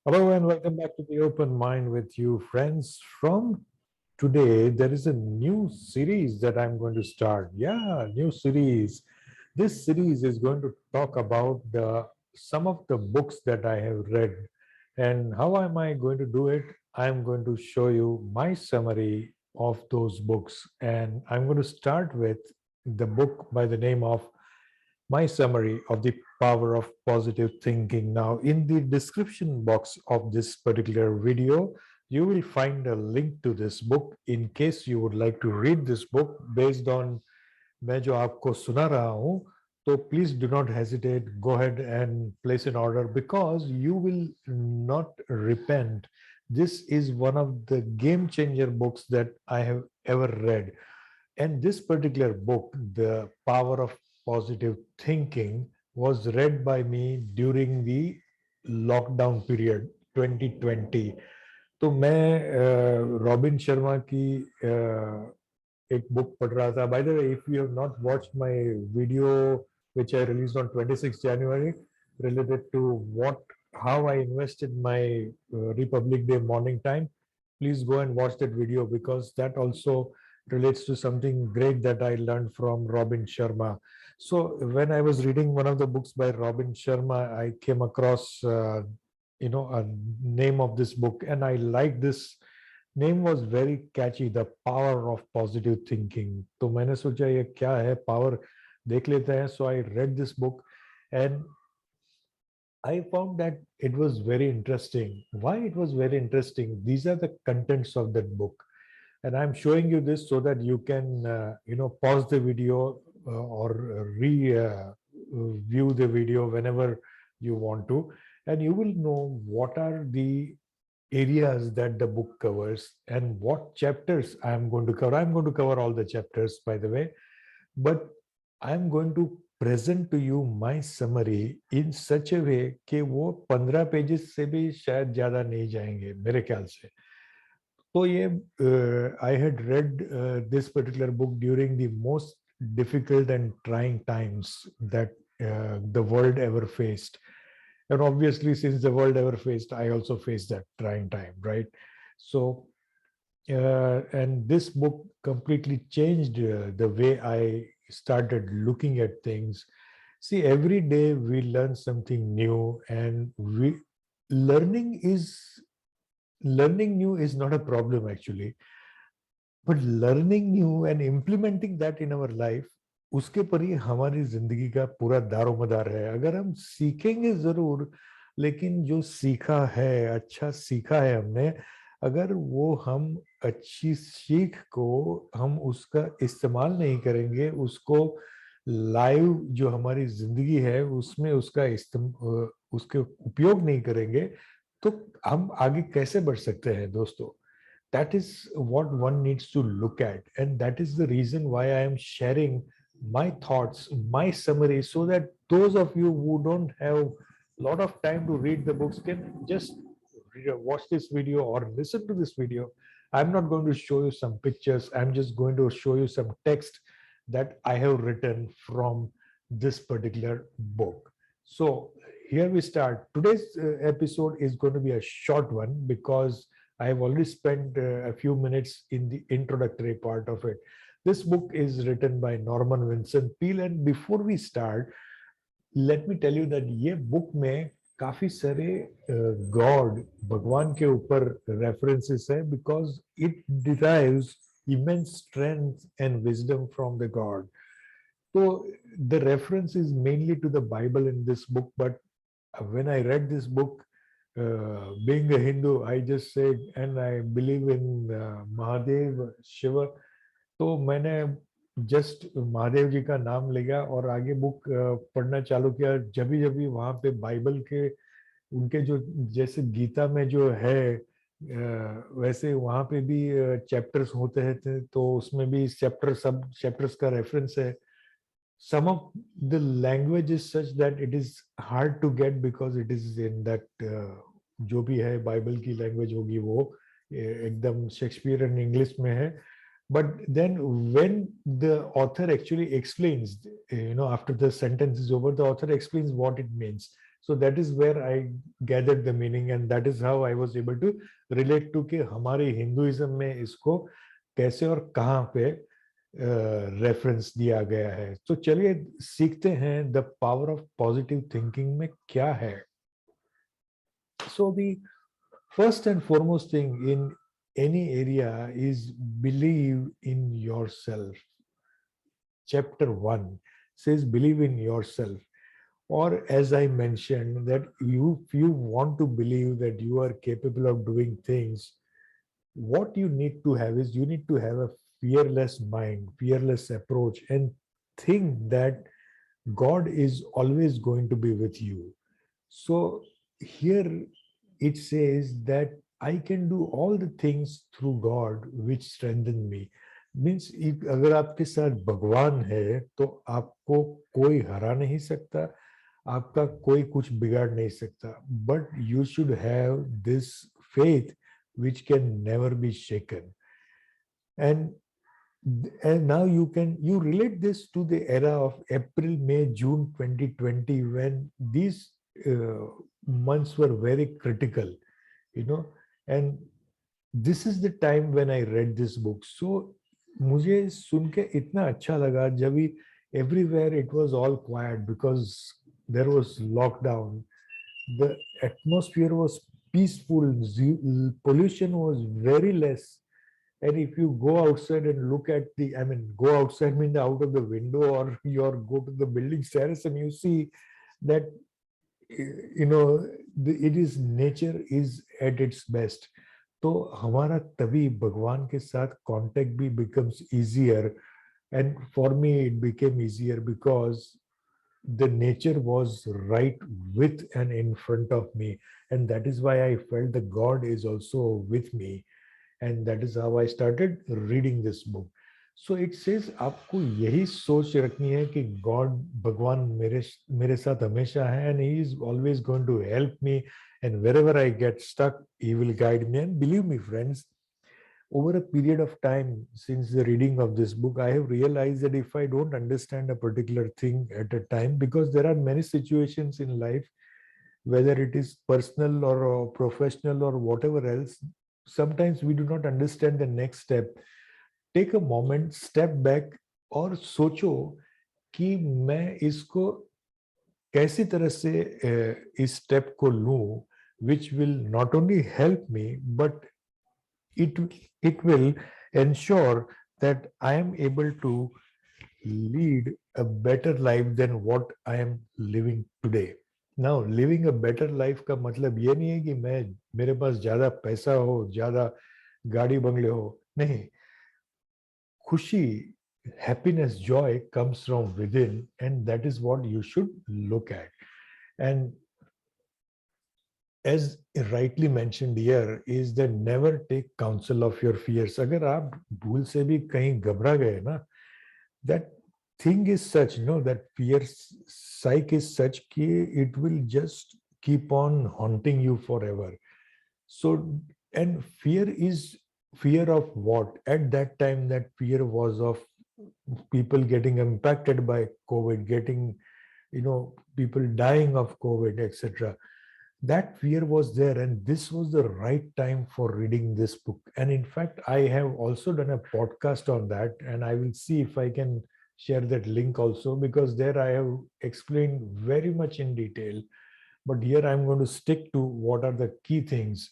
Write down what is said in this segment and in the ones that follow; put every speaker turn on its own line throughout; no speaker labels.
Hello and welcome back to the Open Mind with you, friends. From today, there is a new series that I'm going to start. Yeah, new series. This series is going to talk about some of the books that I have read. And how am I going to do it? I'm going to show you my summary of those books. And I'm going to start with the book by the name of My Summary of the Power of Positive Thinking. Now, in the description box of this particular video, you will find a link to this book in case you would like to read this book based on मैं जो आपको सुना रहा हूँ तो please do not hesitate, go ahead and place an order because you will not repent. This is one of the game changer books that I have ever read. And this particular book, The Power of Positive Thinking, was read by me during the lockdown period 2020. तो मैं robin Sharma की एक book पढ़ रहा था. By the way, if you have not watched my video which I released on 26 January related to how I invested my Republic Day morning time, please go and watch that video because that also relates to something great that I learned from Robin Sharma. So when I was reading one of the books by Robin Sharma, I came across a name of this book, and I like this name. Was very catchy, The Power of Positive Thinking. तो मैंने सोचा ये क्या है, power देख लेते हैं. So I read this book and I found that it was very interesting. Why it was very interesting? These are the contents of that book, and I'm showing you this so that you can pause the video or view the video whenever you want to, and you will know what are the areas that the book covers and what chapters I'm going to cover. I'm going to cover all the chapters, by the way, but I'm going to present to you my summary in such a way कि वो 15 pages से भी शायद ज्यादा नहीं जाएंगे मेरे ख्याल से. तो ये I had read this particular book during the most difficult and trying times that the world ever faced. And obviously, since the world ever faced, I also faced that trying time, right? So, and this book completely changed the way I started looking at things. See, every day we learn something new, and learning is learning new is not a problem actually, but learning new and implementing that in our life, उसके पर ही हमारी जिंदगी का पूरा दारोमदार है. अगर हम सीखेंगे जरूर, लेकिन जो सीखा है, अच्छा सीखा है हमने, अगर वो हम अच्छी सीख को हम उसका इस्तेमाल नहीं करेंगे, उसको लाइव जो हमारी जिंदगी है उसमें उसके उपयोग नहीं करेंगे, तो हम आगे कैसे बढ़ सकते हैं दोस्तों. That is what one needs to look at, and that is the reason why I am sharing my thoughts, my summary, so that those of you who don't have a lot of time to read the books can just watch this video or listen to this video. I'm not going to show you some pictures. I'm just going to show you some text that I have written from this particular book. So here we start. Today's episode is going to be a short one because I have already spent a few minutes in the introductory part of it. This book is written by Norman Vincent Peale, and before we start, let me tell you that ये book में काफी सारे God, भगवान के ऊपर references है because it derives immense strength and wisdom from the God. So the reference is mainly to the Bible in this book, but when I read this book, being a Hindu, I just said, and I believe in Mahadev, Shiva. तो मैंने just Mahadev जी का नाम लिया और आगे book पढ़ना चालू किया. जब भी वहाँ पे बाइबल के उनके जो जैसे गीता में जो है वैसे वहाँ पे भी चैप्टर्स होते हैं, तो उसमें भी सब चैप्टर्स का रेफरेंस है. Some of the language is such that it is hard to get because it is in that जो भी है बाइबल की लैंग्वेज होगी वो एकदम शेक्सपियर इंग्लिश में है. But then when the author actually explains, after the sentence is over, the author explains what it means. So that is where I gathered the meaning, and that is how I was able to relate to कि हमारे Hinduism में इसको कैसे और कहाँ पे reference दिया गया है. तो चलिए सीखते हैं the power of positive thinking में क्या है. So the first and foremost thing in any area is believe in yourself. Chapter 1 says believe in yourself. Or as I mentioned, that if you want to believe that you are capable of doing things, what you need to have is you need to have a fearless mind, fearless approach, and think that God is always going to be with you. So here it says that I can do all the things through God which strengthen me. Means अगर आपके साथ भगवान है तो आपको कोई हरा नहीं सकता, आपका कोई कुछ बिगाड़ नहीं सकता. But you should have this faith which can never be shaken. And now you relate this to the era of April, May, June 2020, when these months were very critical, and this is the time when I read this book. So मुझे सुन के इतना अच्छा लगा जब भी everywhere it was all quiet because there was lockdown. The atmosphere was peaceful, pollution was very less. And if you go outside and look at go outside means out of the window, or go to the building terrace, and you see that, it is nature is at its best. तो हमारा तभी भगवान के साथ contact भी becomes easier, and for me it became easier because the nature was right with and in front of me, and that is why I felt that God is also with me, and that is how I started reading this book. So it says आपको यही सोच रखनी है कि God, भगवान मेरे साथ हमेशा है, and he is always going to help me, and wherever I get stuck he will guide me. And believe me friends, over a period of time since the reading of this book, I have realized that if I don't understand a particular thing at a time, because there are many situations in life, whether it is personal or professional or whatever else, sometimes we do not understand the next step. Take a moment, step back, और सोचो कि मैं इसको कैसी तरह से इस step को लूं, which will not only help me, but it will ensure that I am able to lead a better life than what I am living today. Now, living a better life का मतलब ये नहीं है कि मेरे पास ज्यादा पैसा हो, ज्यादा गाड़ी बंगले हो. नहीं, खुशी, happiness, joy comes from within, and that is what you should look at. And as rightly mentioned here, is that never take counsel of your fears. अगर आप भूल से भी कहीं घबरा गए ना, that thing is such, that fear psyche is such कि it will just keep on haunting you forever. So, and fear is fear of what? At that time, that fear was of people getting impacted by COVID, getting, people dying of COVID, etc. That fear was there, and this was the right time for reading this book. And in fact, I have also done a podcast on that, and I will see if I can share that link also, because there I have explained very much in detail. But here I'm going to stick to what are the key things.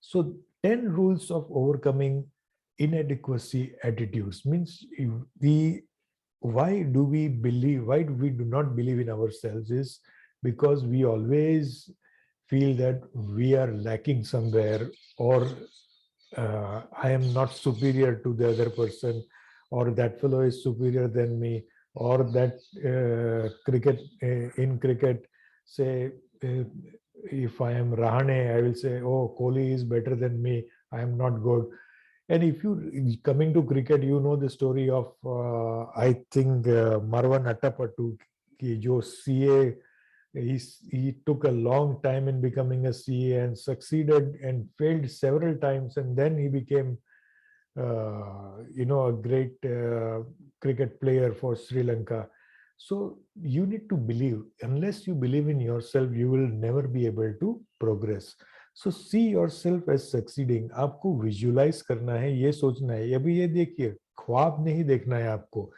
So 10 rules of overcoming inadequacy attitudes means why do we do not believe in ourselves is because we always feel that we are lacking somewhere, or I am not superior to the other person, or that fellow is superior than me, or that in cricket, say, if I am Rahane, I will say, oh, Kohli is better than me, I am not good. And if you coming to cricket, you know the story of I think Marwan Attapattu, ki jo CA, he took a long time in becoming a CA and succeeded and failed several times, and then he became a great cricket player for Sri Lanka. So you need to believe. Unless you believe in yourself, you will never be able to progress. So see yourself as succeeding. आपको visualise करना है, ये सोचना है। अभी ये देखिए, ख्वाब नहीं देखना है आपको,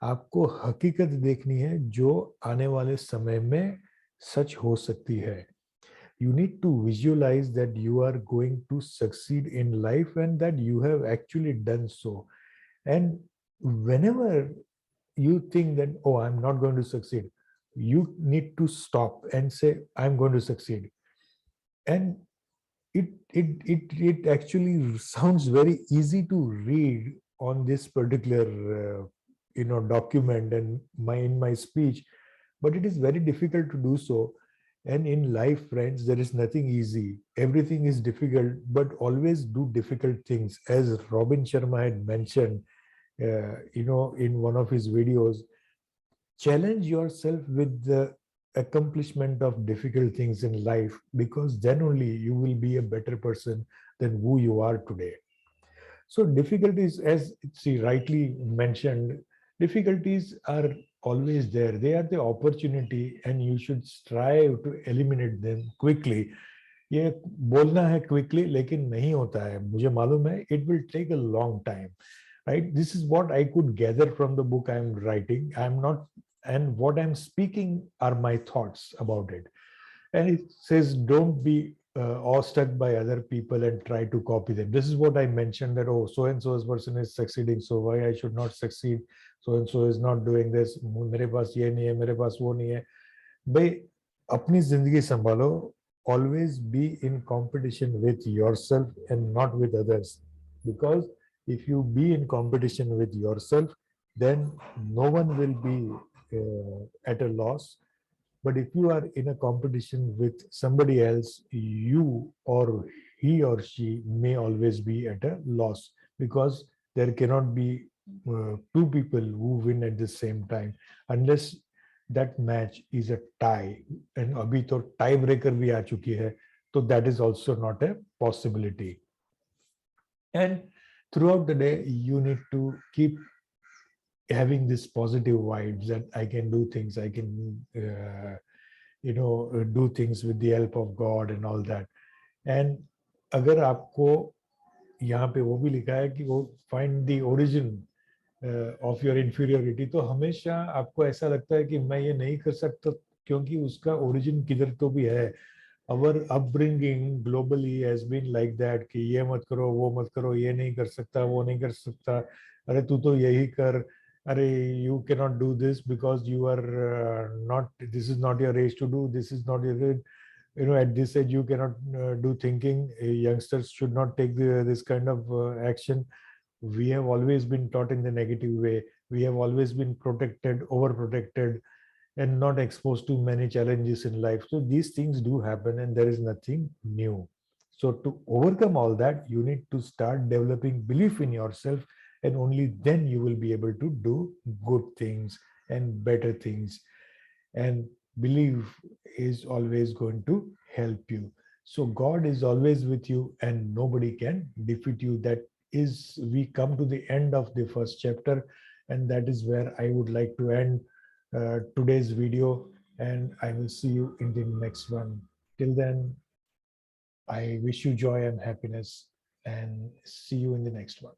आपको हकीकत देखनी है जो आने वाले समय में सच हो सकती है। You need to visualize that you are going to succeed in life and that you have actually done so. And whenever you think that, oh, I'm not going to succeed, you need to stop and say, I'm going to succeed. And it actually sounds very easy to read on this particular document and in my speech, but it is very difficult to do so. And in life, friends, there is nothing easy. Everything is difficult, but always do difficult things. As Robin Sharma had mentioned, in one of his videos, challenge yourself with the accomplishment of difficult things in life, because then only you will be a better person than who you are today. So difficulties, as she rightly mentioned, difficulties are always there. They are the opportunity and you should strive to eliminate them quickly. ये बोलना है quickly, लेकिन नहीं होता है, मुझे मालूम है, it will take a long time, right? This is what I could gather from the book I'm writing. I'm not, and what I'm speaking are my thoughts about it. And it says, don't be awestruck by other people and try to copy them. This is what I mentioned, that, oh, so and so's person is succeeding, so why I should not succeed? So and so is not doing this. मेरे पास ये नहीं है, मेरे पास वो नहीं है. भाई, अपनी जिंदगी संभालो. Always be in competition with yourself and not with others. Because if you be in competition with yourself, then no one will be at a loss. But if you are in a competition with somebody else, you or he or she may always be at a loss, because there cannot be two people who win at the same time, unless that match is a tie. And abhi to tie breaker bhi aa chuki hai, so that is also not a possibility. And throughout the day, you need to keep having this positive vibes that I can do things, I can do things with the help of God and all that. And अगर आपको यहाँ पे वो भी लिखा है कि वो find the origin of your inferiority, तो हमेशा आपको ऐसा लगता है कि मैं ये नहीं कर सकता, क्योंकि उसका origin किधर तो भी है. Our upbringing globally has been like that कि ये मत करो, वो मत करो, ये नहीं कर सकता, वो नहीं कर सकता, अरे तू तो यही कर, अरे you cannot do this because you are not, this is not your age to do, this is not your age. At this age you cannot do thinking. Youngsters should not take this kind of action. We have always been taught in the negative way. We have always been protected, overprotected, and not exposed to many challenges in life. So these things do happen and there is nothing new. So to overcome all that, you need to start developing belief in yourself, and only then you will be able to do good things and better things. And belief is always going to help you. So God is always with you and nobody can defeat you. That is, we come to the end of the first chapter, and that is where I would like to end today's video, and I will see you in the next one. Till then, I wish you joy and happiness, and see you in the next one.